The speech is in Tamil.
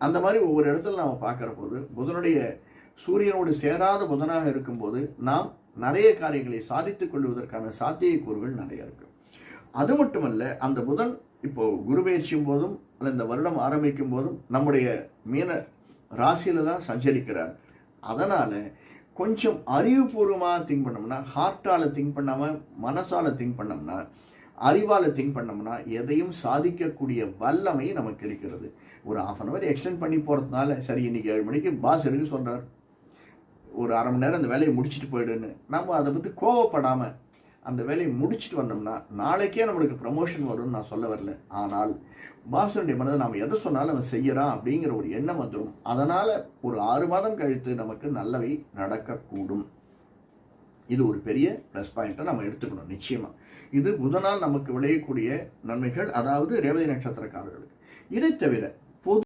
அந்த மாதிரி ஒவ்வொரு இடத்துல நாம் பார்க்குற போது புதனுடைய சூரியனோடு சேராத புதனாக இருக்கும்போது நாம் நிறைய காரியங்களை சாதித்துக் கொள்வதற்கான சாத்தியக்கூறுகள் நிறைய இருக்கு. அது மட்டுமல்ல, அந்த புதன் இப்போ குரு பயிற்சியும் போதும் அல்ல இந்த வருடம் ஆரம்பிக்கும் போதும் நம்முடைய மீன ராசியில தான் சஞ்சரிக்கிறார். அதனால கொஞ்சம் அறிவுபூர்வமாக திங்க் பண்ணோம்னா, ஹார்ட்டால திங்க் பண்ணாமல் மனசால திங்க் பண்ணோம்னா, அறிவால திங்க் பண்ணோம்னா எதையும் சாதிக்கக்கூடிய வல்லமை நமக்கு இருக்கிறது. ஒரு 1/2 hour எக்ஸ்டெண்ட் பண்ணி போகிறதுனால, சரி இன்னைக்கு 7 மணிக்கு பாஸ் இருக்கு சொல்கிறார், ஒரு அரை மணி நேரம் அந்த வேலையை முடிச்சுட்டு போயிடுன்னு நம்ம அதை பற்றி கோவப்படாமல் அந்த வேலையை முடிச்சுட்டு வந்தோம்னா நாளைக்கே நம்மளுக்கு ப்ரமோஷன் வரும்னு நான் சொல்ல வரல. ஆனால் பாசனுடைய மனதை நாம் எதை சொன்னாலும் அவன் செய்யறான் அப்படிங்கிற ஒரு எண்ணம் வந்துடும். அதனால் ஒரு 6 மாதம் கழித்து நமக்கு நல்லவை நடக்கக்கூடும். இது ஒரு பெரிய ப்ளஸ் பாயிண்ட்டை நம்ம எடுத்துக்கணும். நிச்சயமாக இது புதனால் நமக்கு விளையக்கூடிய நன்மைகள், அதாவது ரேவதி நட்சத்திரக்காரர்களுக்கு. இதை தவிர